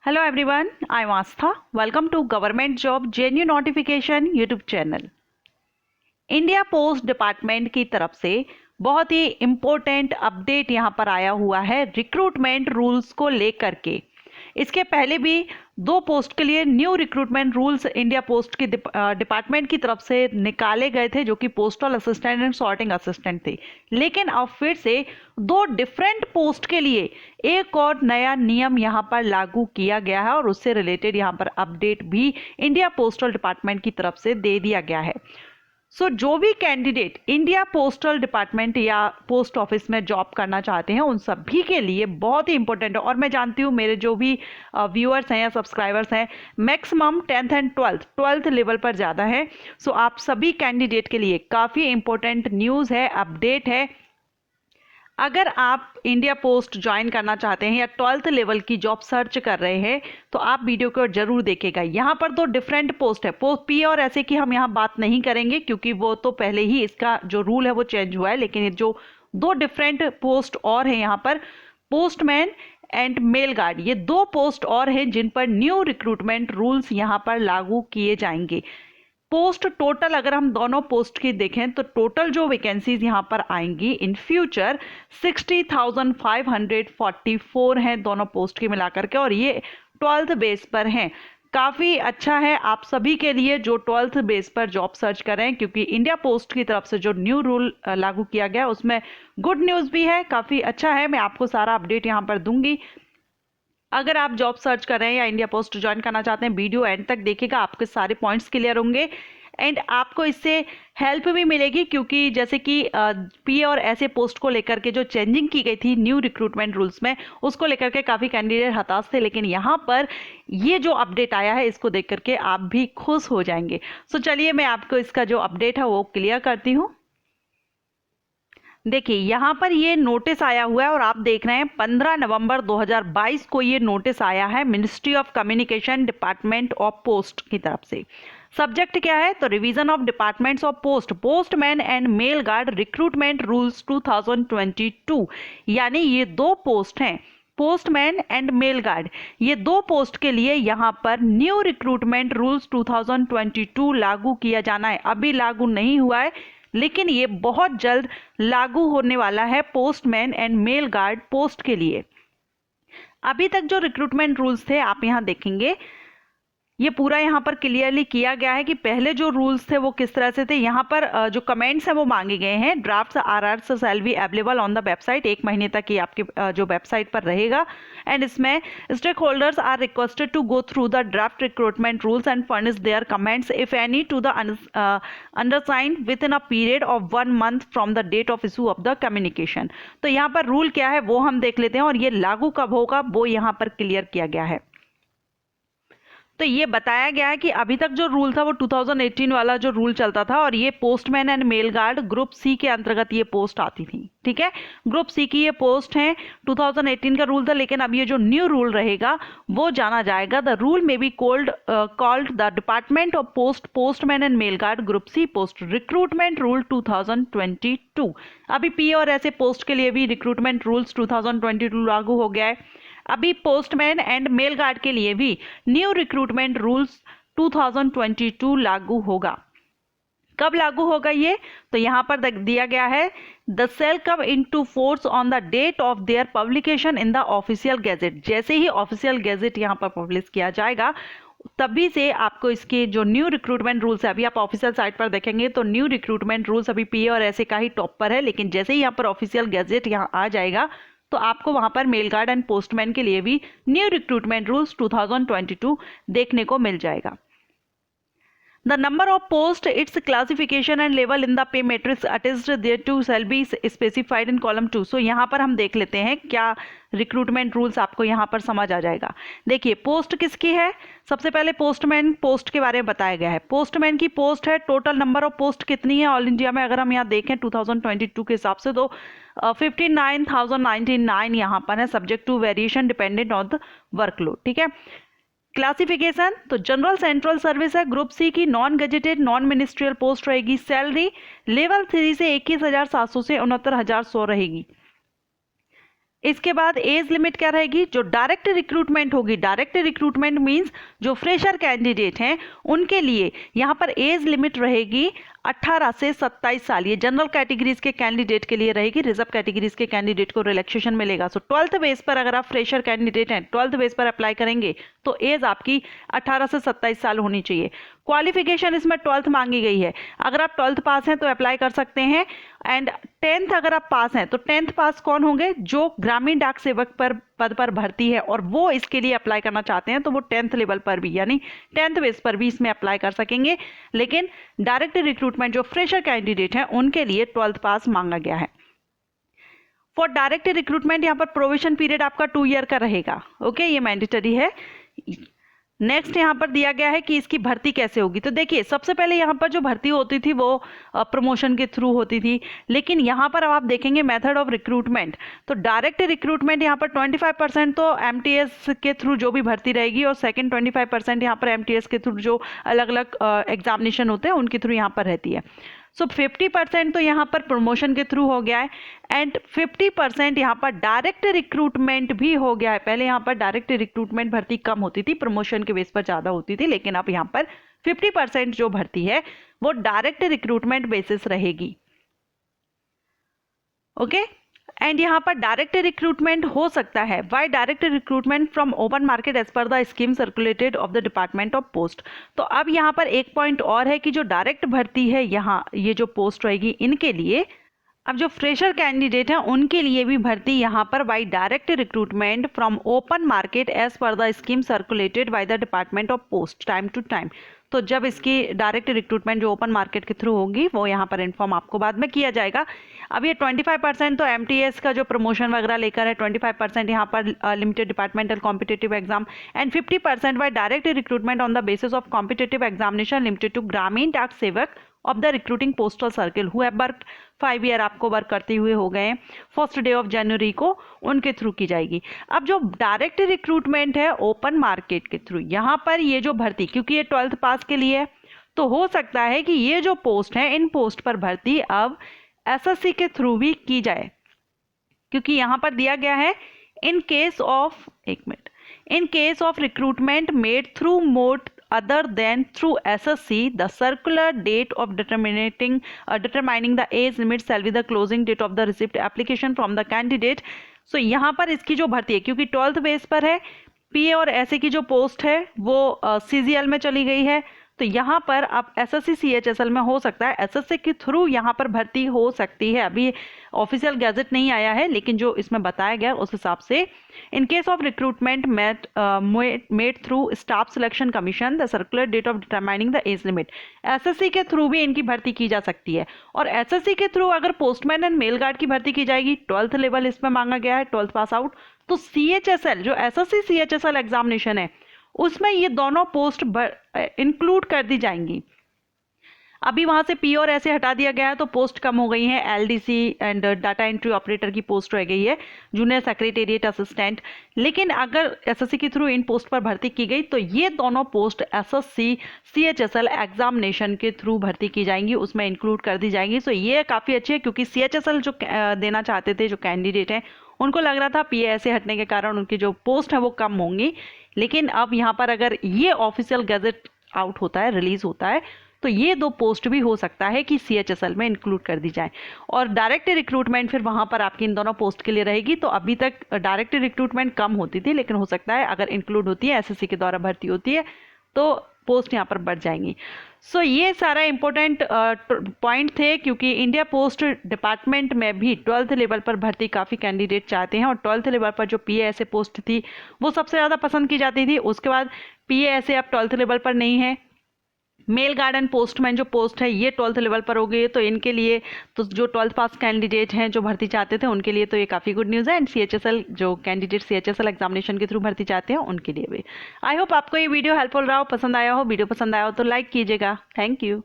Hello everyone, I'm Astha. Welcome to Government Job JNU Notification YouTube channel. India post department की तरफ से बहुत ही important update यहाँ पर आया हुआ है रिक्रूटमेंट रूल्स को लेकर के। इसके पहले भी दो पोस्ट के लिए new recruitment rules India post की डिपार्टमेंट की तरफ से निकाले गए थे, जो कि postal assistant and sorting assistant थे। लेकिन अब फिर से दो डिफरेंट पोस्ट के लिए एक और नया नियम यहाँ पर लागू किया गया है और उससे रिलेटेड यहाँ पर अपडेट भी इंडिया पोस्टल डिपार्टमेंट की तरफ से दे दिया गया है। जो भी कैंडिडेट इंडिया पोस्टल डिपार्टमेंट या पोस्ट ऑफिस में जॉब करना चाहते हैं उन सभी के लिए बहुत ही इंपॉर्टेंट है। और मैं जानती हूँ मेरे जो भी व्यूअर्स हैं या सब्सक्राइबर्स हैं maximum 10th and 12th level पर ज़्यादा है। आप सभी कैंडिडेट के लिए काफ़ी इंपॉर्टेंट न्यूज़ है, अपडेट है। अगर आप इंडिया पोस्ट ज्वाइन करना चाहते हैं या 12th लेवल की जॉब सर्च कर रहे हैं तो आप वीडियो को जरूर देखेगा। यहाँ पर दो डिफरेंट पोस्ट है, पोस्ट पी और ऐसे की हम यहाँ बात नहीं करेंगे क्योंकि वो तो पहले ही इसका जो रूल है वो चेंज हुआ है। लेकिन ये जो दो डिफरेंट पोस्ट और हैं यहाँ पर पोस्टमैन एंड मेल गार्ड, ये दो पोस्ट और हैं जिन पर न्यू रिक्रूटमेंट रूल्स यहाँ पर लागू किए जाएंगे। पोस्ट टोटल अगर हम दोनों पोस्ट की देखें तो टोटल जो वैकेंसीज यहाँ पर आएंगी इन फ्यूचर 60,544 हैं दोनों पोस्ट की मिलाकर के, और ये 12th बेस पर हैं। काफ़ी अच्छा है आप सभी के लिए जो 12th बेस पर जॉब सर्च कर रहे हैं, क्योंकि इंडिया पोस्ट की तरफ से जो न्यू रूल लागू किया गया उसमें गुड न्यूज़ भी है, काफ़ी अच्छा है। मैं आपको सारा अपडेट यहाँ पर दूंगी। अगर आप जॉब सर्च कर रहे हैं या इंडिया पोस्ट ज्वाइन करना चाहते हैं वीडियो एंड तक देखिएगा, आपके सारे पॉइंट्स क्लियर होंगे एंड आपको इससे हेल्प भी मिलेगी। क्योंकि जैसे कि पी और ऐसे पोस्ट को लेकर के जो चेंजिंग की गई थी न्यू रिक्रूटमेंट रूल्स में, उसको लेकर के काफ़ी कैंडिडेट हताश थे। लेकिन यहाँ पर ये जो अपडेट आया है इसको देख करके आप भी खुश हो जाएंगे। चलिए मैं आपको इसका जो अपडेट है वो क्लियर करती हूँ। देखिए यहाँ पर ये नोटिस आया हुआ है और आप देख रहे हैं 15 नवंबर 2022 को ये नोटिस आया है ministry of communication department of post की तरफ से। सब्जेक्ट क्या है तो revision of departments of post, postman and mail guard recruitment rules 2022। यानी ये दो पोस्ट हैं पोस्टमैन एंड मेल गार्ड, ये दो पोस्ट के लिए यहाँ पर न्यू रिक्रूटमेंट रूल्स 2022 लागू किया जाना है। अभी लागू नहीं हुआ है लेकिन ये बहुत जल्द लागू होने वाला है postman and mail guard post के लिए। अभी तक जो रिक्रूटमेंट रूल्स थे आप यहाँ देखेंगे ये पूरा यहाँ पर क्लियरली किया गया है कि पहले जो रूल्स थे वो किस तरह से थे। यहाँ पर जो कमेंट्स हैं वो मांगे गए हैं। Drafts RR shall be available on the website, 1 महीने तक ये आपके जो वेबसाइट पर रहेगा। एंड इसमें stakeholders are requested to go through the draft recruitment rules and furnish their comments if any to the undersigned within a period of 1 month from the date of issue of the communication. तो यहाँ पर rule क्या है वो हम देख लेते हैं और ये लागू कब होगा वो यहाँ पर क्लियर किया गया है। तो ये बताया गया है कि अभी तक जो रूल था वो 2018 वाला जो रूल चलता था और ये postman and mail guard group C के अंतर्गत ये पोस्ट आती थी। ठीक है, ग्रुप सी की ये पोस्ट है, 2018 का रूल था। लेकिन अब ये जो न्यू रूल रहेगा वो जाना जाएगा the rule may be called the department of post postman and mail guard group C post recruitment rule 2022। अभी पी और ऐसे पोस्ट के लिए भी रिक्रूटमेंट रूल्स 2022 लागू हो गया है। अभी पोस्टमैन एंड मेल गार्ड के लिए भी न्यू रिक्रूटमेंट रूल्स 2022 लागू होगा। कब लागू होगा ये तो यहाँ पर दिया गया है the shall come into force on the date of their publication in the official gazette. जैसे ही ऑफिशियल गैजेट यहाँ पर पब्लिश किया जाएगा तभी से आपको इसके जो न्यू रिक्रूटमेंट रूल्स है, अभी आप ऑफिशियल साइट पर देखेंगे तो न्यू रिक्रूटमेंट रूल्स अभी पी और ऐसे का ही टॉप पर है। लेकिन जैसे ही यहाँ पर ऑफिशियल गैजेट यहाँ आ जाएगा तो आपको वहां पर मेल गार्ड एंड पोस्टमैन के लिए भी न्यू रिक्रूटमेंट रूल्स 2022 देखने को मिल जाएगा। The number of post, its classification and level in the pay matrix attached thereto shall be specified in column 2। So यहाँ पर हम देख लेते हैं क्या रिक्रूटमेंट रूल्स आपको यहाँ पर समझ आ जाएगा। देखिए पोस्ट किसकी है, सबसे पहले पोस्टमैन पोस्ट के बारे में बताया गया है। पोस्टमैन की पोस्ट है, टोटल नंबर ऑफ पोस्ट कितनी है ऑल इंडिया में अगर हम यहाँ देखें 2022 के हिसाब से तो 59,099 यहाँ पर है, subject to variation dependent on the workload. ठीक है, क्लासिफिकेशन तो जनरल सेंट्रल सर्विस है, ग्रुप सी की non gazetted non ministerial post रहेगी। सैलरी लेवल 3 से 21,700 से 69,100 रहेगी। इसके बाद एज लिमिट क्या रहेगी, जो डायरेक्ट रिक्रूटमेंट होगी, डायरेक्ट रिक्रूटमेंट मींस जो फ्रेशर कैंडिडेट हैं उनके लिए यहाँ पर एज लिमिट रहेगी 18 से 27 साल। ये जनरल कैटेगरीज के कैंडिडेट के लिए रहेगी, रिजर्व कैटेगरीज के कैंडिडेट को रिलैक्सेशन मिलेगा। सो 12th बेस पर अगर आप फ्रेशर कैंडिडेट हैं, 12th बेस पर अप्लाई करेंगे तो एज आपकी 18 से 27 साल होनी चाहिए। क्वालिफिकेशन इसमें 12th मांगी गई है, अगर आप 12th पास हैं तो अप्लाई कर सकते हैं। एंड 10th अगर आप पास हैं तो 10th पास कौन होंगे, जो ग्रामीण डाक सेवक पर पद पर भर्ती है और वो इसके लिए अप्लाई करना चाहते हैं तो वो 10th लेवल पर भी यानी 10th बेस पर भी इसमें अप्लाई कर सकेंगे। लेकिन डायरेक्ट रिक्रूटमेंट जो फ्रेशर कैंडिडेट हैं उनके लिए 12th पास मांगा गया है। फॉर डायरेक्ट रिक्रूटमेंट यहाँ पर प्रोविजन पीरियड आपका 2 ईयर का रहेगा। ओके, ये मैंडेटरी है। नेक्स्ट यहाँ पर दिया गया है कि इसकी भर्ती कैसे होगी। तो देखिए, सबसे पहले यहाँ पर जो भर्ती होती थी वो प्रमोशन के थ्रू होती थी, लेकिन यहाँ पर अब आप देखेंगे मेथड ऑफ रिक्रूटमेंट, तो डायरेक्ट रिक्रूटमेंट यहाँ पर 25% तो एमटीएस के थ्रू जो भी भर्ती रहेगी और सेकंड 25% यहाँ पर एमटीएस के थ्रू जो अलग अलग एग्जामिनेशन होते हैं उनके थ्रू यहाँ पर रहती है। सो 50% तो यहाँ पर प्रमोशन के थ्रू हो गया है एंड 50% यहाँ पर डायरेक्ट रिक्रूटमेंट भी हो गया है। पहले यहाँ पर डायरेक्ट रिक्रूटमेंट भर्ती कम होती थी, प्रमोशन के बेस पर ज़्यादा होती थी, लेकिन अब यहाँ पर 50% जो भर्ती है वो डायरेक्ट रिक्रूटमेंट बेसिस रहेगी। ओके, एंड यहाँ पर डायरेक्ट रिक्रूटमेंट हो सकता है। By direct recruitment from open market as per the scheme circulated of the department of post. तो अब यहाँ पर एक पॉइंट और है कि जो डायरेक्ट भर्ती है, यहाँ ये जो पोस्ट रहेगी इनके लिए, अब जो फ्रेशर कैंडिडेट हैं उनके लिए भी भर्ती यहाँ पर by direct recruitment from open market as per the scheme circulated by the department of post time to time. तो जब इसकी डायरेक्ट रिक्रूटमेंट जो ओपन मार्केट के थ्रू होगी वो यहाँ पर इन्फॉर्म आपको बाद में किया जाएगा। अब ये 25% तो एमटीएस का जो प्रमोशन वगैरह लेकर है, 25% यहाँ पर limited departmental competitive exam and 50% by direct recruitment on the basis of competitive examination limited to Gramin Dak Sevak of the recruiting postal circle who have worked 5 year, आपको वर्क करते हुए हो गए फर्स्ट डे ऑफ जनवरी को, उनके थ्रू की जाएगी। अब जो डायरेक्ट रिक्रूटमेंट है ओपन मार्केट के थ्रू, यहाँ पर ये जो भर्ती, क्योंकि ये 12th पास के लिए है, तो हो सकता है कि ये जो पोस्ट है इन पोस्ट पर भर्ती अब एसएससी के थ्रू भी की जाए, क्योंकि यहाँ पर दिया गया है in case of recruitment made through mode other than through SSC, the circular date of determining the age limit shall be the closing date of the receipt application from the candidate. So यहाँ पर इसकी जो भर्ती है, क्योंकि 12th base पर है, पीए और एसए की जो पोस्ट है वो सीजीएल में चली गई है, तो यहाँ पर अब एसएससी सीएचएसएल में हो सकता है, एसएससी के थ्रू यहाँ पर भर्ती हो सकती है। अभी ऑफिशियल गैजेट नहीं आया है, लेकिन जो इसमें बताया गया उस हिसाब से in case of recruitment made through staff selection commission the circular debt of determining the age limit, SSC के थ्रू भी इनकी भर्ती की जा सकती है। और एसएससी के थ्रू अगर पोस्टमैन एंड मेल गार्ड की भर्ती की जाएगी, 12th लेवल इसमें मांगा गया है, 12th पास आउट, तो सीएचएसएल जो एसएससी सीएचएसएल एग्जामिनेशन है उसमें ये दोनों पोस्ट इंक्लूड कर दी जाएंगी। अभी वहां से पी और ऐसे हटा दिया गया है तो पोस्ट कम हो गई है, LDC and data entry operator की पोस्ट रह गई है, जूनियर सेक्रेटेरिएट असिस्टेंट। लेकिन अगर एसएससी के थ्रू इन पोस्ट पर भर्ती की गई तो ये दोनों पोस्ट एसएससी सीएचएसएल एग्जामिनेशन के थ्रू भर्ती की जाएंगी, उसमें इंक्लूड कर दी जाएंगी। सो ये काफ़ी अच्छी है, क्योंकि सीएचएसएल जो देना चाहते थे जो कैंडिडेट हैं उनको लग रहा था पीए ऐसे हटने के कारण उनकी जो पोस्ट है वो कम होंगी, लेकिन अब यहाँ पर अगर ये ऑफिशियल गैजेट आउट होता है, रिलीज होता है, तो ये 2 पोस्ट भी हो सकता है कि सीएचएसएल में इंक्लूड कर दी जाए। और डायरेक्ट रिक्रूटमेंट फिर वहाँ पर आपकी इन दोनों पोस्ट के लिए रहेगी। तो अभी तक डायरेक्ट रिक्रूटमेंट कम होती थी, लेकिन हो सकता है अगर इंक्लूड होती है, एसएससी के द्वारा भर्ती होती है, तो पोस्ट यहाँ पर बढ़ जाएंगी। सो ये सारा इंपॉर्टेंट पॉइंट थे, क्योंकि इंडिया पोस्ट डिपार्टमेंट में भी 12th लेवल पर भर्ती काफ़ी कैंडिडेट चाहते हैं, और 12th लेवल पर जो पीए ऐसे पोस्ट थी वो सबसे ज़्यादा पसंद की जाती थी। उसके बाद पीए ऐसे अब 12th लेवल पर नहीं है। मेल गार्ड एंड पोस्टमैन जो पोस्ट है ये 12th लेवल पर हो गई है, तो इनके लिए तो जो 12th पास कैंडिडेट हैं जो भर्ती चाहते थे उनके लिए तो ये काफ़ी गुड न्यूज़ है। एंड सीएचएसएल जो कैंडिडेट सीएचएसएल एग्जामिनेशन के थ्रू भर्ती चाहते हैं उनके लिए भी। आई होप आपको ये वीडियो हेल्पफुल रहा हो, पसंद आया हो। वीडियो पसंद आया हो तो लाइक कीजिएगा। Thank you.